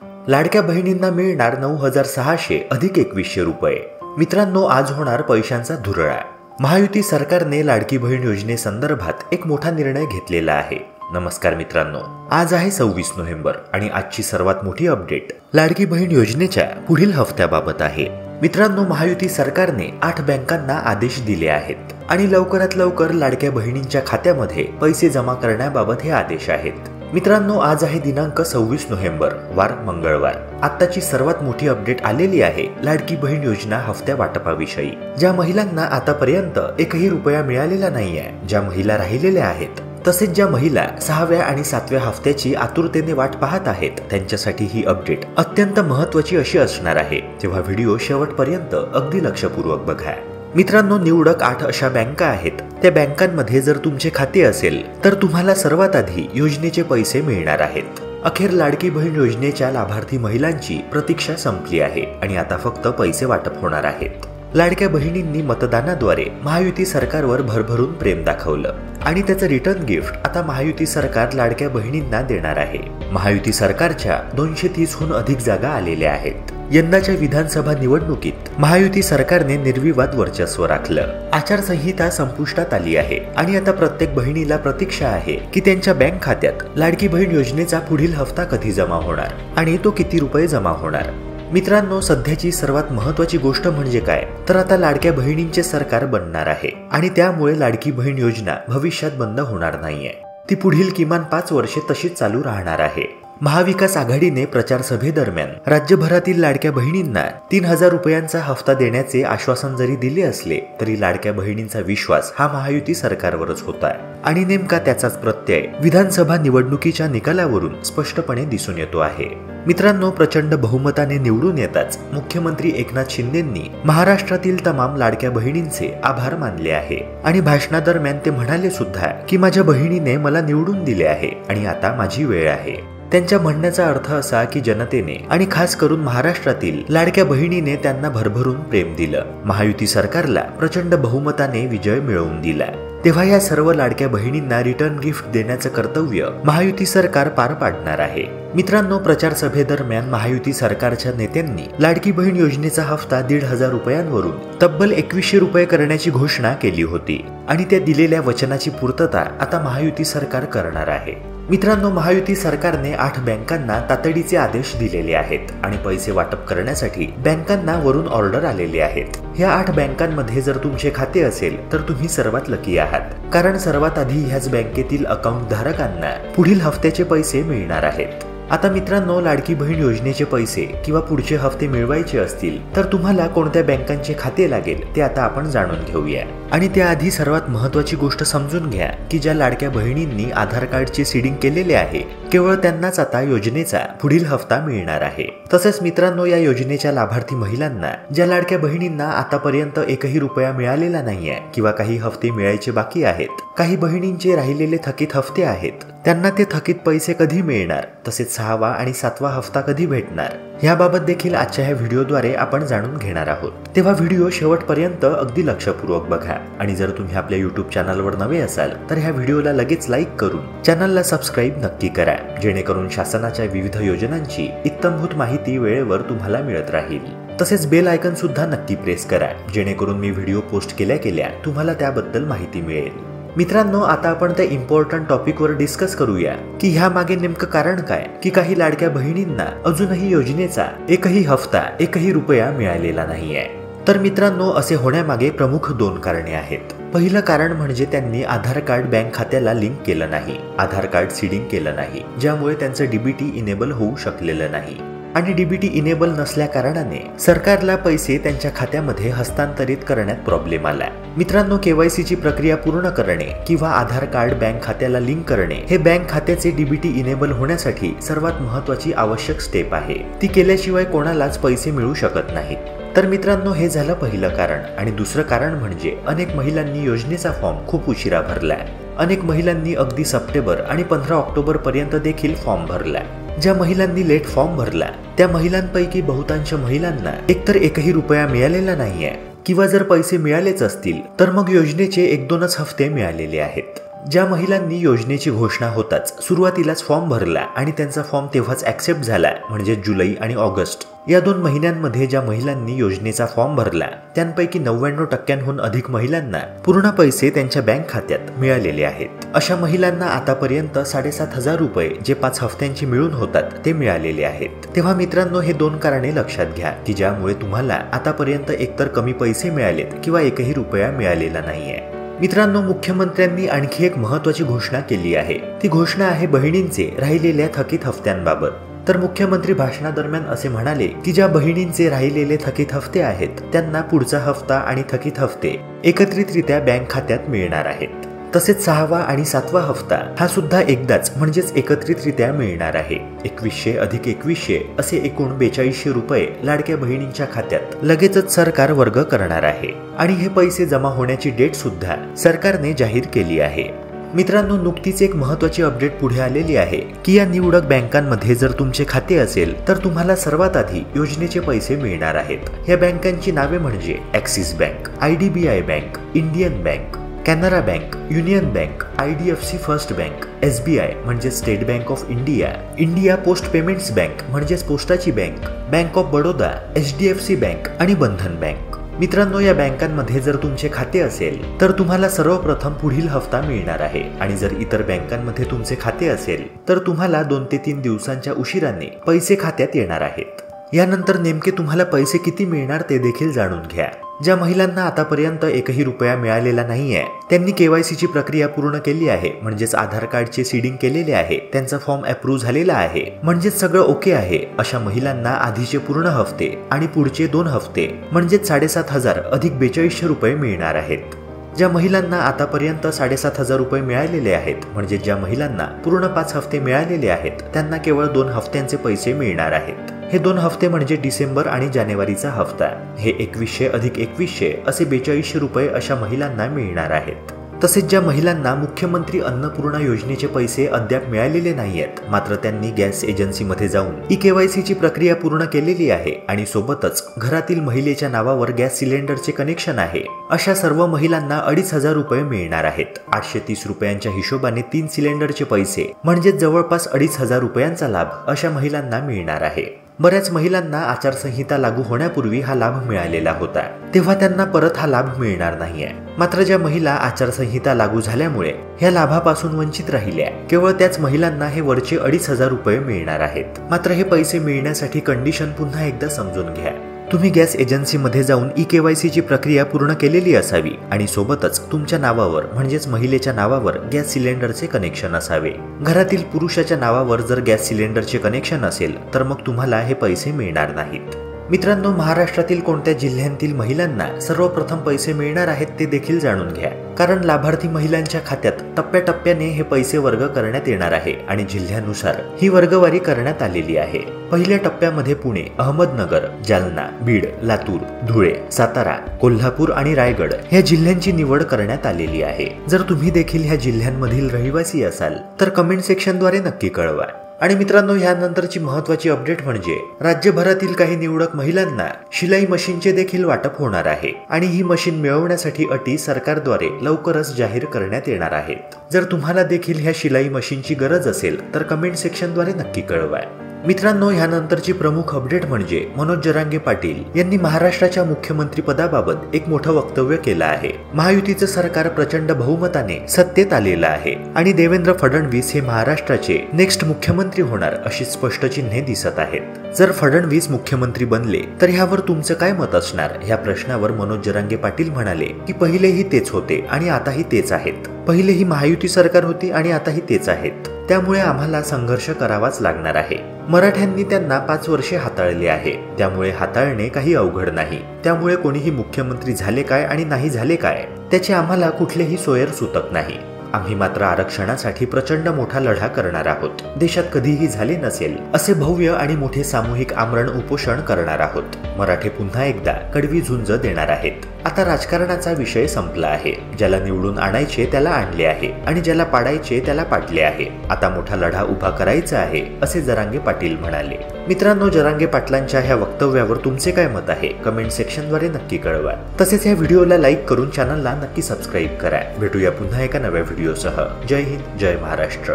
लाडक्या बहिणींना मिळणार 9,600 अधिक 2100 रुपये। मित्रांनो, आज होणार पैशांचा धुरळा। महायुती सरकारने लाडकी बहीण योजनेसंदर्भात एक मोठा निर्णय घेतलेला आहे। नमस्कार मित्रांनो, आज आहे 26 नोव्हेंबर आणि आजची सर्वात मोठी अपडेट लाडकी बहीण योजनेच्या पुढील हप्त्याबाबत आहे। मित्रांनो, महायुती सरकारने 8 बँकांना आदेश दिले आहेत आणि लवकरात लवकर लाडक्या बहिणींच्या खात्यामध्ये पैसे जमा करण्याबाबत हे आदेश आहेत। मित्रांनो, आज आहे दिनांक 26 नोव्हेंबर, वार मंगळवार। आताची सर्वात मोठी अपडेट आलेली आहे लाडकी बहीण योजना हफ्त्या वाटपाविषयी। ज्या महिलांना आतापर्यंत एकही रुपया मिळालेला नाहीये, ज्या महिला राहिलेल्या आहेत, तसेच ज्या महिला 6व्या आणि 7व्या हफ्त्याची आतुरतेने वाट पाहत आहेत, त्यांच्यासाठी ही अपडेट अत्यंत महत्त्वाची अशी असणार आहे। तेव्हा व्हिडिओ शेवटपर्यंत अगदी लक्षपूर्वक बघा। मित्रांनो, निवडक 8 अशा बँका आहेत। त्या बँकांमध्ये जर तुमचे खाते असेल तर तुम्हाला सर्वात आधी योजनेचे पैसे मिळणार आहेत। अखेर लाडकी बहीण योजनेच्या लाभार्थी महिलांची प्रतीक्षा संपली आहे आणि आता फक्त पैसे वाटप होणार आहेत। लाडक्या बहिणींनी मतदानाद्वारे महायुती सरकारवर भरभरून प्रेम दाखवलं आणि त्याचं रिटर्न गिफ्ट आता महायुती सरकार लाडक्या बहिणींना देणार आहे। महायुती सरकारच्या 230हून अधिक जागा आलेल्या आहेत। यंदाच्या विधानसभा निवडणुकीत महायुती सरकारने निर्विवाद वर्चस्व राखलं। आचारसंहिता संपुष्टात आली आहे आणि आता प्रत्येक बहिणीला प्रतीक्षा आहे की त्यांच्या बँक खात्यात लाडकी बहीण योजनेचा पुढील हप्ता कधी जमा होणार आणि तो किती रुपये जमा होणार। मित्रांनो, सध्याची सर्वात महत्त्वाची गोष्ट म्हणजे काय तर आता लाडक्या बहिणींचे सरकार बनणार आहे आणि त्यामुळे लाडकी बहीण योजना भविष्यात बंद होणार नाहीये। ती पुढील किमान 5 वर्षे तशीच चालू राहणार आहे। महाविकास आघाडीने प्रचार सभेदरम्यान राज्यभरातील लाडक्या बहिणींना 3000 रुपयांचा हफ्ता देण्याचे आश्वासन जरी दिले असले तरी लाडक्या बहिणींचा विश्वास हा महायुती सरकारवरच होता आणि नेमका त्याचाच प्रत्यय विधानसभा निवडणुकीच्या निकालावरून स्पष्टपणे दिसून येतो आहे। मित्रांनो, प्रचंड बहुमताने निवडून येताच मुख्यमंत्री एकनाथ शिंदेंनी महाराष्ट्रातील तमाम लाडक्या बहिणींचे आभार मानले आहे आणि भाषणादरम्यान ते म्हणाले सुद्धा की माझ्या बहिणीने मला निवडून दिले आहे आणि आता माझी वेळ आहे। त्यांच्या म्हणण्याचा अर्थ असा की जनतेने आणि खास करून महाराष्ट्रातील लाडक्या बहिणीने त्यांना भरभरून प्रेम दिलं। महायुती सरकारला प्रचंड बहुमताने विजय मिळवून दिला। तेव्हा या सर्व लाडक्या बहिणींना रिटर्न गिफ्ट देण्याचं कर्तव्य महायुती सरकार पार पाडणार आहे। मित्रांनो, प्रचार सभेदरम्यान महायुती सरकारच्या नेत्यांनी लाडकी बहीण योजनेचा हफ्ता 1500 रुपयांवरून तब्बल 2100 रुपये करण्याची घोषणा केली होती आणि त्या दिलेल्या वचनाची पूर्तता आता महायुती सरकार करणार आहे। मित्रांनो, महायुती सरकारने 8 बँकांना तातडीचे आदेश दिलेले आहेत आणि पैसे वाटप करण्यासाठी बँकांना वरून ऑर्डर आलेले आहेत। ह्या 8 बँकांमध्ये जर तुमचे खाते असेल तर तुम्ही सर्वात लकी आहात, कारण सर्वात आधी ह्याच बँकेतील अकाउंट धारकांना पुढील हफ्त्याचे पैसे मिळणार आहेत। आता मित्रांनो, लाडकी बहीण योजनेचे पैसे किंवा पुढचे हफ्ते मिळवायचे असतील तर तुम्हाला कोणत्या बँकांचे खाते लागेल ते आता आपण जाणून घेऊया। आणि त्याआधी सर्वात महत्त्वाची गोष्ट समजून घ्या की ज्या लाडक्या बहिणींनी आधार कार्डचे सीडिंग केलेले आहे केवळ त्यांनाच आता योजनेचा पुढील हफ्ता मिळणार आहे। तसेच मित्रांनो, या योजनेच्या लाभार्थी महिलांना ज्या लाडक्या बहिणींना आतापर्यंत एकही रुपया मिळालेला नाहीये किंवा काही हफ्ते मिळायचे बाकी आहेत, काही बहिणींचे राहिलेले थकीत हफ्ते आहेत, त्यांना ते थकीत पैसे कधी मिळणार, तसेच 6वा आणि 7वा हफ्ता कधी भेटणार याबाबत देखील आजच्या ह्या व्हिडिओद्वारे आपण जाणून घेणार आहोत। तेव्हा व्हिडिओ शेवटपर्यंत अगदी लक्षपूर्वक बघा आणि जर तुम्ही आपल्या YouTube चॅनलवर नवे असाल तर ह्या व्हिडिओला लगेच लाईक करून चॅनलला सबस्क्राईब नक्की करा, जेणेकरून शासनाच्या विविध योजनांची इत्थंभूत माहिती वेळेवर तुम्हाला मिळत राहील। तसेच बेल आयकॉन सुद्धा नक्की प्रेस करा, जेणेकरून मी व्हिडिओ पोस्ट केल्या तुम्हाला त्याबद्दल माहिती मिळेल। मित्रांनो, आता आपण त्या इम्पॉर्टंट टॉपिकवर डिस्कस करूया की ह्या मागे नेमकं कारण काय की काही लाडक्या बहिणींना अजूनही योजनेचा एकही हफ्ता एकही रुपया मिळालेला नाहीये। तर मित्रांनो, असे होण्यामागे प्रमुख 2 कारणे आहेत। पहिलं कारण म्हणजे त्यांनी आधार कार्ड बँक खात्याला लिंक केलं नाही, आधार कार्ड सीडिंग केलं नाही, ज्यामुळे त्यांचं डीबीटी इनेबल होऊ शकलेलं नाही आणि डीबीटी इनेबल नसल्या कारणाने सरकारला पैसे त्यांच्या खात्यामध्ये हस्तांतरित करण्यात प्रॉब्लेम आला। मित्रांनो, केवायसीची प्रक्रिया पूर्ण करणे किंवा आधार कार्ड बँक खात्याला लिंक करणे हे बँक खात्याचे डीबीटी इनेबल होण्यासाठी सर्वात महत्त्वाची आवश्यक स्टेप आहे। ती केल्याशिवाय कोणालाच पैसे मिळू शकत नाहीत। तर मित्रांनो, हे झालं पहिलं कारण। आणि दुसरं कारण म्हणजे अनेक महिलांनी योजनेचा फॉर्म खूप उशिरा भरला। अनेक महिलांनी अगदी सप्टेंबर आणि 15 ऑक्टोबर पर्यंत देखील फॉर्म भरला। ज्या महिलांनी लेट फॉर्म भरला त्या महिलांपैकी बहुतांश महिलांना एकतर एकही रुपया मिळालेला नाहीये किंवा जर पैसे मिळालेच असतील तर मग योजनेचे 1-2च हफ्ते मिळालेले आहेत। ज्या महिलांनी योजनेची घोषणा होताच सुरुवातीलाच फॉर्म भरला आणि त्यांचा फॉर्म तेव्हाच ऍक्सेप्ट झाला म्हणजे जुलै आणि ऑगस्ट या 2 महिन्यांमध्ये ज्या महिलांनी योजनेचा फॉर्म भरला त्यांपैकी 99% अधिक महिलांना पूर्ण पैसे त्यांच्या बँक खात्यात मिळालेले आहेत। अशा महिलांना आतापर्यंत 7,500 रुपये जे 5 हफ्त्यांचे मिळून होतात ते मिळालेले आहेत। तेव्हा मित्रांनो, हे 2 कारणे लक्षात घ्या की ज्यामुळे तुम्हाला आतापर्यंत एकतर कमी पैसे मिळालेत किंवा एकही रुपया मिळालेला नाहीये। मित्रांनो, मुख्यमंत्र्यांनी आणखी एक महत्त्वाची घोषणा केली आहे। ती घोषणा आहे बहिणींचे राहिलेल्या थकीत हफ्त्यांबाबत। तर मुख्यमंत्री भाषणादरम्यान असे म्हणाले की ज्या बहिणींचे राहिलेले थकीत हफ्ते आहेत त्यांना पुढचा हफ्ता आणि थकीत हफ्ते एकत्रितरित्या बँक खात्यात मिळणार आहेत। तसेच 6वा आणि 7वा हफ्ता हा सुद्धा एकदाच म्हणजेच एकत्रितरित्या मिळणार आहे। 2100 अधिक 2100 असे एकूण 4200 रुपये लाडक्या बहिणींच्या खात्यात लगेचच सरकार वर्ग करणार आहे आणि हे पैसे जमा होण्याची डेट सुद्धा सरकारने जाहीर केली आहे। मित्रांनो, नुकतीच एक महत्त्वाची अपडेट पुढे आलेली आहे की या निवडक बँकांमध्ये जर तुमचे खाते असेल तर तुम्हाला सर्वात आधी योजनेचे पैसे मिळणार आहेत। या बँकांची नावे म्हणजे axis bank, IDBI bank, Indian bank, Canara bank, union bank, IDFC first bank, SBI म्हणजे state bank of India, India post payments bank म्हणजेच पोस्टाची bank, bank of Baroda, HDFC bank आणि बंधन बँक। मित्रांनो, या बँकांमध्ये जर तुमचे खाते असेल तर तुम्हाला सर्वप्रथम पुढील हफ्ता मिळणार आहे आणि जर इतर बँकांमध्ये तुमचे खाते असेल तर तुम्हाला 2 ते 3 दिवसांच्या उशिराने पैसे खात्यात येणार आहेत। यानंतर नेमके तुम्हाला पैसे किती मिळणार ते देखील जाणून घ्या। ज्या महिलांना आतापर्यंत एकही रुपया मिळालेला नाहीये त्यांनी KYCची प्रक्रिया पूर्ण केली आहे म्हणजेच आधार कार्डचे सीडिंग केलेले आहे, त्यांचा फॉर्म अप्रूव्ह झालेला आहे म्हणजेच सगळं ओके आहे अशा महिलांना आधीचे पूर्ण हफ्ते आणि पुढचे 2 हफ्ते म्हणजेच 7,500 अधिक 4200 रुपये मिळणार आहेत। ज्या महिलांना आतापर्यंत 7,500 रुपये मिळालेले आहेत म्हणजे ज्या महिलांना पूर्ण 5 हफ्ते मिळालेले आहेत त्यांना केवळ 2 हफ्त्यांचे पैसे मिळणार आहेत। हे 2 हफ्ते म्हणजे डिसेंबर आणि जानेवारीचा हफ्ता हे 2100 अधिक 2100 असे 4200 रुपये अशा महिलांना मिळणार आहेत। तसेच ज्या महिलांना मुख्यमंत्री अन्नपूर्णा योजनेचे पैसे अद्याप मिळालेले नाहीयेत मात्र त्यांनी गॅस एजन्सीमध्ये जाऊन KYCची प्रक्रिया पूर्ण केलेली आहे आणि सोबतच घरातील महिलेच्या नावावर गॅस सिलेंडरचे कनेक्शन आहे अशा सर्व महिलांना 2,500 रुपये मिळणार आहेत। 830 रुपयांच्या हिशोबाने 3 सिलेंडरचे पैसे म्हणजे जवळपास 2,500 रुपयांचा लाभ अशा महिलांना मिळणार आहे। बऱ्याच महिलांना आचारसंहिता लागू होण्यापूर्वी हा लाभ मिळालेला होता तेव्हा त्यांना परत हा लाभ मिळणार नाहीये। मात्र ज्या महिला आचारसंहिता लागू झाल्यामुळे ह्या लाभापासून वंचित राहिल्या केवळ त्याच महिलांना हे वरचे 2,500 रुपये मिळणार आहेत। मात्र हे पैसे मिळण्यासाठी कंडिशन पुन्हा एकदा समजून घ्या। तुम्ही गॅस एजन्सीमध्ये जाऊन KYCची प्रक्रिया पूर्ण केलेली असावी आणि सोबतच तुमच्या नावावर म्हणजेच महिलेच्या नावावर गॅस सिलेंडरचे कनेक्शन असावे। घरातील पुरुषाच्या नावावर जर गॅस सिलेंडरचे कनेक्शन असेल तर मग तुम्हाला हे पैसे मिळणार नाहीत। मित्रांनो, महाराष्ट्रातील कोणत्या जिल्ह्यांतील महिलांना सर्वप्रथम पैसे मिळणार आहेत ते देखील जाणून घ्या कारण लाभार्थी महिलांच्या खात्यात टप्प्याटप्प्याने हे पैसे वर्ग करण्यात येणार आहे आणि जिल्ह्यानुसार ही वर्गवारी करण्यात आलेली आहे। पहिल्या टप्प्यामध्ये पुणे, अहमदनगर, जालना, बीड, लातूर, धुळे, सातारा, कोल्हापूर आणि रायगड या जिल्ह्यांची निवड करण्यात आलेली आहे। जर तुम्ही देखील ह्या जिल्ह्यांमधील रहिवासी असाल तर कमेंट सेक्शनद्वारे नक्की कळवा। आणि मित्रांनो, ह्यानंतरची महत्त्वाची अपडेट म्हणजे राज्यभरातील काही निवडक महिलांना शिलाई मशीनचे देखील वाटप होणार आहे आणि ही मशीन मिळवण्यासाठी अटी सरकारद्वारे लवकरच जाहीर करण्यात येणार आहेत। जर तुम्हाला देखील ह्या शिलाई मशीनची गरज असेल तर कमेंट सेक्शनद्वारे नक्की कळवा। मित्रांनो, ह्यानंतरची प्रमुख अपडेट म्हणजे मनोज जरांगे पाटील यांनी महाराष्ट्राच्या मुख्यमंत्री पदाबाबत एक मोठं वक्तव्य केलं आहे। महायुतीचं सरकार प्रचंड बहुमताने सत्तेत आलेलं आहे आणि देवेंद्र फडणवीस हे महाराष्ट्राचे नेक्स्ट मुख्यमंत्री होणार अशी स्पष्ट चिन्हे दिसत आहेत। जर फडणवीस मुख्यमंत्री बनले तर ह्यावर तुमचं काय मत असणार ह्या प्रश्नावर मनोज जरांगे पाटील म्हणाले की पहिलेही तेच होते आणि आताही तेच आहेत। पहिलेही महायुती सरकार होती आणि आताही तेच आहेत, त्यामुळे आम्हाला संघर्ष करावाच लागणार आहे। मराठ्यांनी त्यांना 5 वर्षे हाताळले आहे, त्यामुळे हाताळणे काही अवघड नाही। त्यामुळे कोणीही मुख्यमंत्री झाले काय आणि नाही झाले काय त्याचे आम्हाला कुठलेही सोयर सुतक नाही। आम्ही मात्र आरक्षणासाठी प्रचंड मोठा लढा करणार आहोत। देशात कधीही झाले नसेल असे भव्य आणि मोठे सामूहिक आमरण उपोषण करणार आहोत। मराठे पुन्हा एकदा कडवी झुंज देणार आहेत। आता राजकारणाचा विषय संपला आहे। ज्याला निवडून आणायचे त्याला आणले आहे आणि ज्याला पाडायचे त्याला पाडले आहे। आता मोठा लढा उभा करायचा आहे असे जरांगे पाटील म्हणाले। मित्रांनो, जरांगे पाटलांच्या ह्या वक्तव्यावर तुमचे काय मत आहे कमेंट सेक्शनद्वारे नक्की कळवा। तसेच या व्हिडिओला लाईक करून चॅनलला नक्की सबस्क्राईब करा। भेटूया पुन्हा एका नव्या व्हिडिओ व्हिडिओसह. जय हिंद, जय महाराष्ट्र.